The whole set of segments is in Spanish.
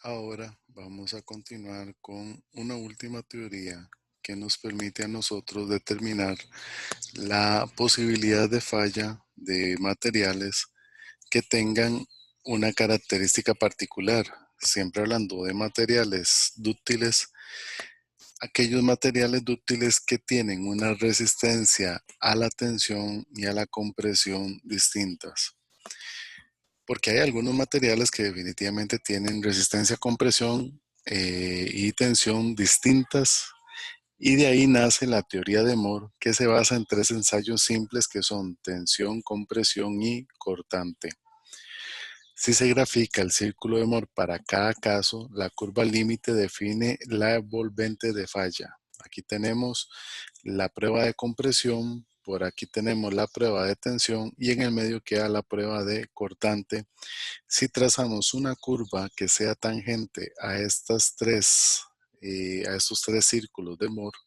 Ahora vamos a continuar con una última teoría que nos permite a nosotros determinar la posibilidad de falla de materiales que tengan una característica particular. Siempre hablando de materiales dúctiles, aquellos materiales dúctiles que tienen una resistencia a la tensión y a la compresión distintas. Porque hay algunos materiales que definitivamente tienen resistencia a compresión y tensión distintas, y de ahí nace la teoría de Moore, que se basa en tres ensayos simples que son tensión, compresión y cortante. Si se grafica el círculo de Moore para cada caso, la curva límite define la envolvente de falla. Aquí tenemos la prueba de compresión, por aquí tenemos la prueba de tensión y en el medio queda la prueba de cortante. Si trazamos una curva que sea tangente a estos tres círculos de Moore,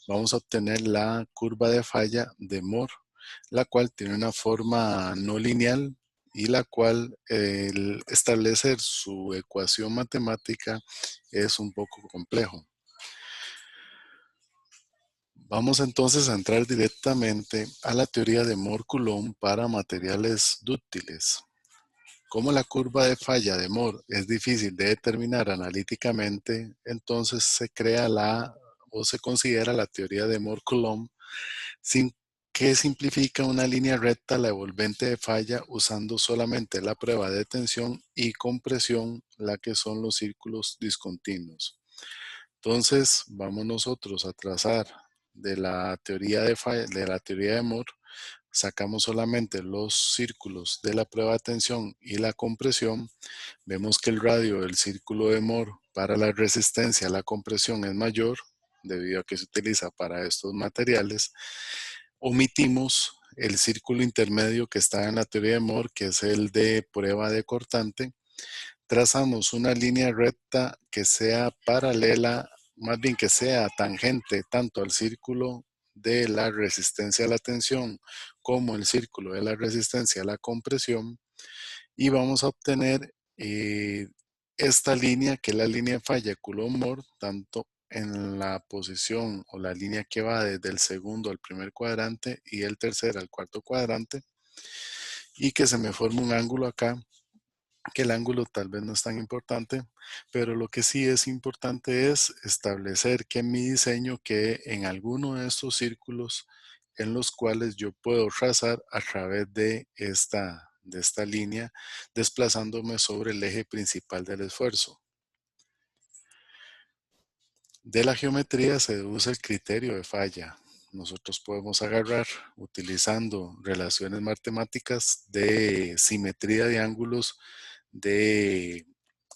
vamos a obtener la curva de falla de Moore, la cual tiene una forma no lineal y la cual el establecer su ecuación matemática es un poco complejo. Vamos entonces a entrar directamente a la teoría de Moore-Coulomb para materiales dúctiles. Como la curva de falla de Moore es difícil de determinar analíticamente, entonces se crea o se considera la teoría de Moore-Coulomb, que simplifica una línea recta la envolvente de falla usando solamente la prueba de tensión y compresión, la que son los círculos discontinuos. Entonces, vamos nosotros a trazar de la teoría de Moore, sacamos solamente los círculos de la prueba de tensión y la compresión. Vemos que el radio del círculo de Moore para la resistencia a la compresión es mayor, debido a que se utiliza para estos materiales. Omitimos el círculo intermedio que está en la teoría de Moore, que es el de prueba de cortante. Trazamos una línea recta que sea paralela, más bien que sea tangente tanto al círculo de la resistencia a la tensión como el círculo de la resistencia a la compresión, y vamos a obtener esta línea, que es la línea de falla Coulomb-Moore, tanto en la posición o la línea que va desde el segundo al primer cuadrante y el tercer al cuarto cuadrante, y que se me forma un ángulo acá, que el ángulo tal vez no es tan importante, pero lo que sí es importante es establecer que en mi diseño quede en alguno de estos círculos en los cuales yo puedo trazar a través de esta línea, desplazándome sobre el eje principal del esfuerzo. De la geometría se deduce el criterio de falla. Nosotros podemos agarrar, utilizando relaciones matemáticas de simetría de ángulos, de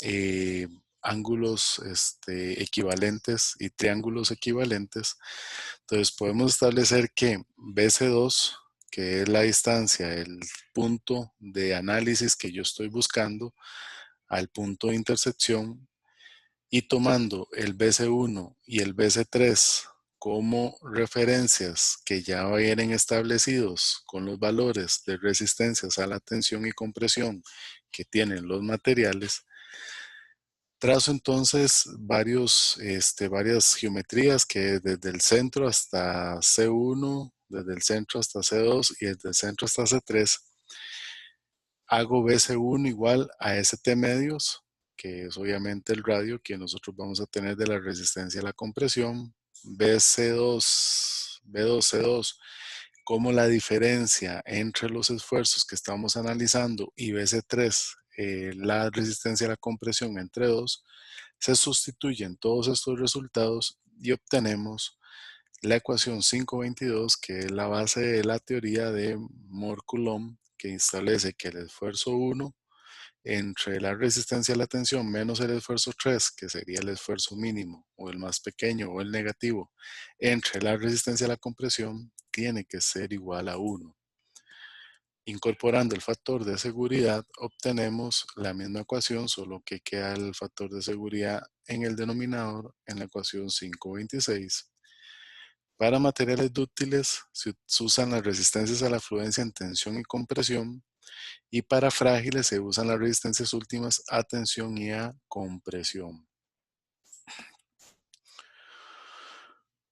eh, ángulos equivalentes y triángulos equivalentes. Entonces podemos establecer que BC2, que es la distancia, el punto de análisis que yo estoy buscando, al punto de intersección, y tomando el BC1 y el BC3 como referencias que ya vienen establecidos con los valores de resistencias a la tensión y compresión que tienen los materiales, trazo entonces varias geometrías que desde el centro hasta C1, desde el centro hasta C2 y desde el centro hasta C3, hago BC1 igual a ST medios, que es obviamente el radio que nosotros vamos a tener de la resistencia a la compresión. BC2, B2C2, como la diferencia entre los esfuerzos que estamos analizando, y BC3, la resistencia a la compresión entre dos. Se sustituyen todos estos resultados y obtenemos la ecuación 522, que es la base de la teoría de Moore-Coulomb, que establece que el esfuerzo 1 entre la resistencia a la tensión menos el esfuerzo 3, que sería el esfuerzo mínimo o el más pequeño o el negativo, entre la resistencia a la compresión, tiene que ser igual a 1. Incorporando el factor de seguridad, obtenemos la misma ecuación, solo que queda el factor de seguridad en el denominador en la ecuación 526. Para materiales dúctiles se usan las resistencias a la fluencia en tensión y compresión, Y para frágiles se usan las resistencias últimas a tensión y a compresión.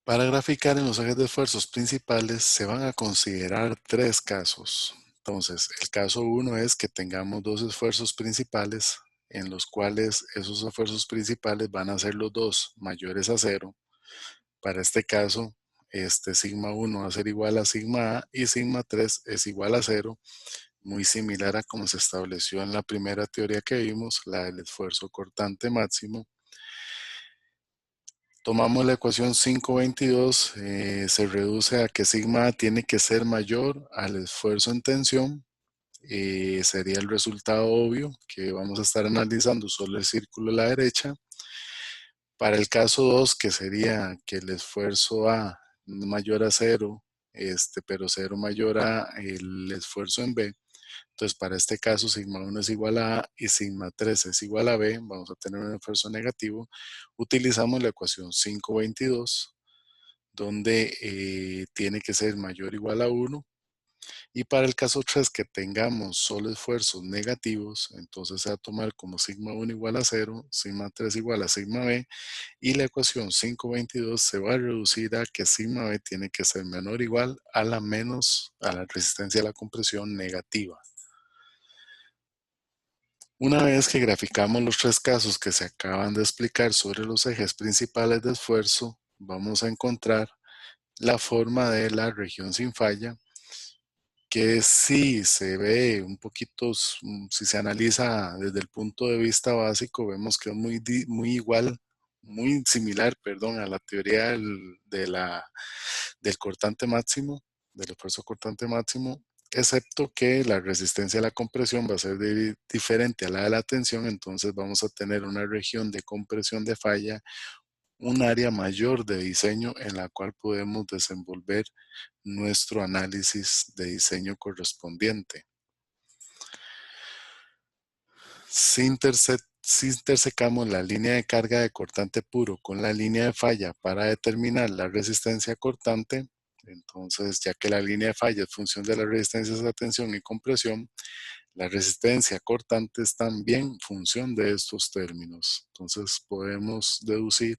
Para graficar en los ejes de esfuerzos principales se van a considerar tres casos. Entonces, el caso 1 es que tengamos dos esfuerzos principales en los cuales esos esfuerzos principales van a ser los dos mayores a cero. Para este caso, sigma 1 va a ser igual a sigma A y sigma 3 es igual a cero, muy similar a como se estableció en la primera teoría que vimos, la del esfuerzo cortante máximo. Tomamos la ecuación 522, se reduce a que sigma A tiene que ser mayor al esfuerzo en tensión. Sería el resultado obvio que vamos a estar analizando solo el círculo a la derecha. Para el caso 2, que sería que el esfuerzo A mayor a cero, pero cero mayor a el esfuerzo en B. Entonces, para este caso, sigma 1 es igual a A y sigma 3 es igual a B. Vamos a tener un esfuerzo negativo. Utilizamos la ecuación 522, donde tiene que ser mayor o igual a 1. Y para el caso 3, que tengamos solo esfuerzos negativos, entonces se va a tomar como sigma 1 igual a 0, sigma 3 igual a sigma B, y la ecuación 522 se va a reducir a que sigma B tiene que ser menor o igual a la resistencia a la compresión negativa. Una vez que graficamos los tres casos que se acaban de explicar sobre los ejes principales de esfuerzo, vamos a encontrar la forma de la región sin falla, que sí se ve un poquito, si se analiza desde el punto de vista básico, vemos que es muy igual, muy similar, perdón, a la teoría del cortante máximo, del esfuerzo cortante máximo, excepto que la resistencia a la compresión va a ser diferente a la de la tensión. Entonces vamos a tener una región de compresión de falla, un área mayor de diseño en la cual podemos desenvolver nuestro análisis de diseño correspondiente. Si intersecamos la línea de carga de cortante puro con la línea de falla para determinar la resistencia cortante, entonces, ya que la línea de falla es función de las resistencias de tensión y compresión, la resistencia cortante es también función de estos términos. Entonces, podemos deducir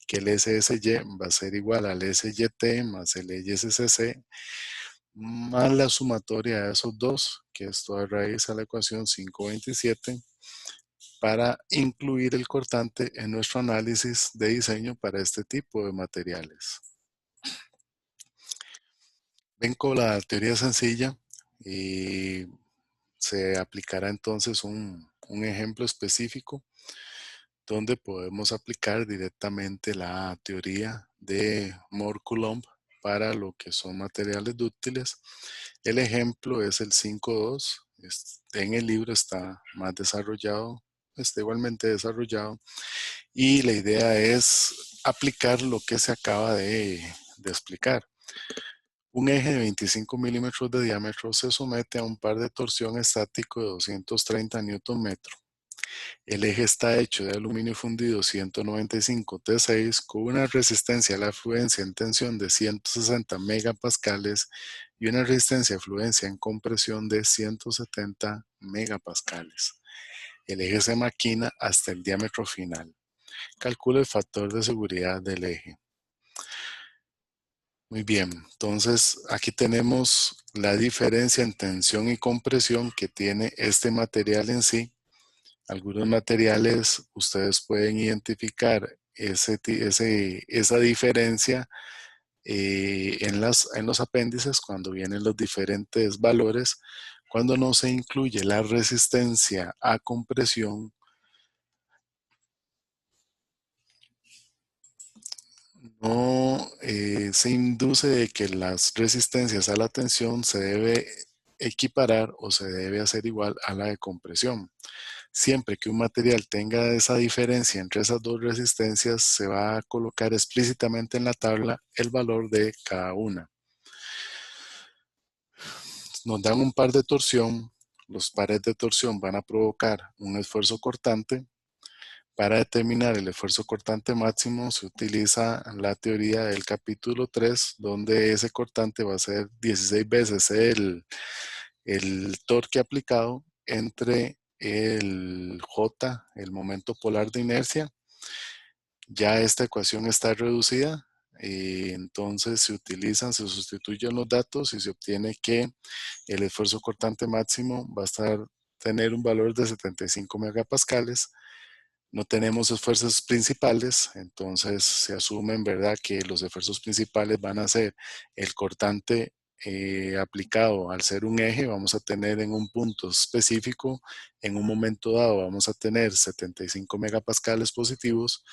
que el SSY va a ser igual al SYT más el YSCC más la sumatoria de esos dos, que es toda raíz a la ecuación 527, para incluir el cortante en nuestro análisis de diseño para este tipo de materiales. Ven, con la teoría sencilla y se aplicará entonces un ejemplo específico donde podemos aplicar directamente la teoría de Mohr-Coulomb para lo que son materiales dúctiles. El ejemplo es el 5.2. En el libro está más desarrollado, está igualmente desarrollado, y la idea es aplicar lo que se acaba de explicar. Un eje de 25 milímetros de diámetro se somete a un par de torsión estático de 230 Nm. El eje está hecho de aluminio fundido 195 T6 con una resistencia a la fluencia en tensión de 160 megapascales y una resistencia a fluencia en compresión de 170 megapascales. El eje se maquina hasta el diámetro final. Calcula el factor de seguridad del eje. Muy bien, entonces aquí tenemos la diferencia en tensión y compresión que tiene este material en sí. Algunos materiales ustedes pueden identificar esa diferencia en los apéndices cuando vienen los diferentes valores. Cuando no se incluye la resistencia a compresión, no se induce de que las resistencias a la tensión se debe equiparar o se debe hacer igual a la de compresión. Siempre que un material tenga esa diferencia entre esas dos resistencias, se va a colocar explícitamente en la tabla el valor de cada una. Nos dan un par de torsión. Los pares de torsión van a provocar un esfuerzo cortante. Para determinar el esfuerzo cortante máximo se utiliza la teoría del capítulo 3, donde ese cortante va a ser 16 veces el torque aplicado entre el J, el momento polar de inercia. Ya esta ecuación está reducida, entonces se sustituyen los datos y se obtiene que el esfuerzo cortante máximo va a tener un valor de 75 megapascales. No tenemos esfuerzos principales, entonces se asume en verdad que los esfuerzos principales van a ser el cortante aplicado al ser un eje. Vamos a tener en un punto específico, en un momento dado, vamos a tener 75 megapascales positivos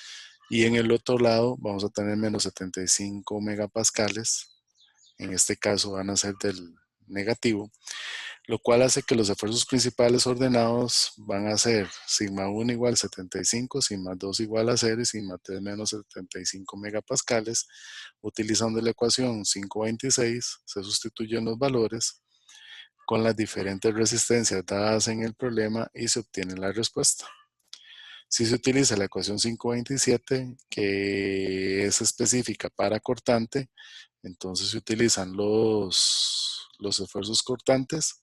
y en el otro lado vamos a tener menos 75 megapascales. En este caso van a ser del negativo, lo cual hace que los esfuerzos principales ordenados van a ser sigma 1 igual 75, sigma 2 igual a 0 y sigma 3 menos 75 megapascales. Utilizando la ecuación 526 se sustituyen los valores con las diferentes resistencias dadas en el problema y se obtiene la respuesta. Si se utiliza la ecuación 527, que es específica para cortante, entonces se utilizan los esfuerzos cortantes.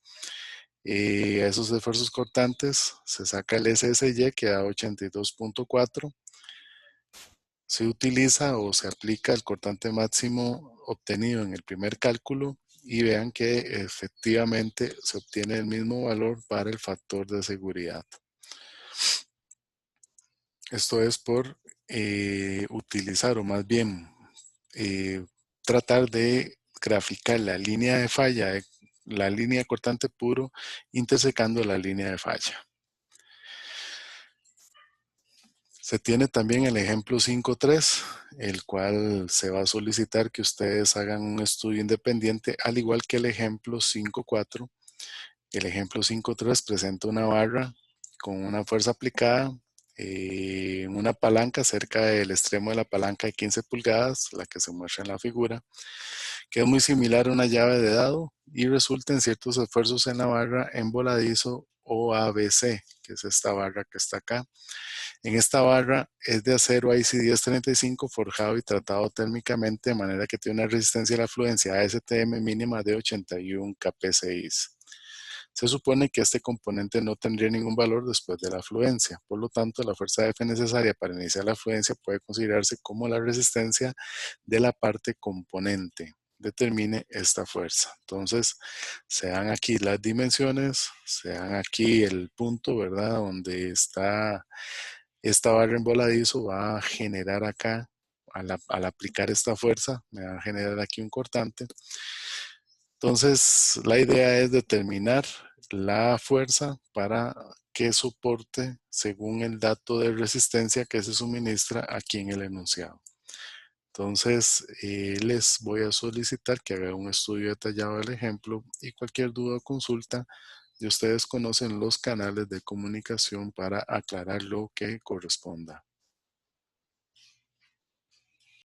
A esos esfuerzos cortantes se saca el SSY, que da 82.4. Se utiliza o se aplica el cortante máximo obtenido en el primer cálculo y vean que efectivamente se obtiene el mismo valor para el factor de seguridad. Esto es por utilizar, o más bien tratar de graficar la línea de falla, la línea cortante puro, intersecando la línea de falla. Se tiene también el ejemplo 5.3, el cual se va a solicitar que ustedes hagan un estudio independiente, al igual que el ejemplo 5.4. El ejemplo 5.3 presenta una barra con una fuerza aplicada en una palanca cerca del extremo de la palanca de 15 pulgadas, la que se muestra en la figura, que es muy similar a una llave de dado y resulta en ciertos esfuerzos en la barra en voladizo o ABC, que es esta barra que está acá. En esta barra es de acero IC1035 forjado y tratado térmicamente de manera que tiene una resistencia a la fluencia ASTM mínima de 81 kPa. Se supone que este componente no tendría ningún valor después de la fluencia. Por lo tanto, la fuerza F necesaria para iniciar la fluencia puede considerarse como la resistencia de la parte componente. Determine esta fuerza. Entonces, se dan aquí las dimensiones, se dan aquí el punto, ¿verdad? Donde está esta barra en voladizo, va a generar acá, al aplicar esta fuerza, me va a generar aquí un cortante. Entonces, la idea es determinar la fuerza para que soporte según el dato de resistencia que se suministra aquí en el enunciado. Entonces, les voy a solicitar que hagan un estudio detallado del ejemplo y cualquier duda o consulta, y ustedes conocen los canales de comunicación para aclarar lo que corresponda.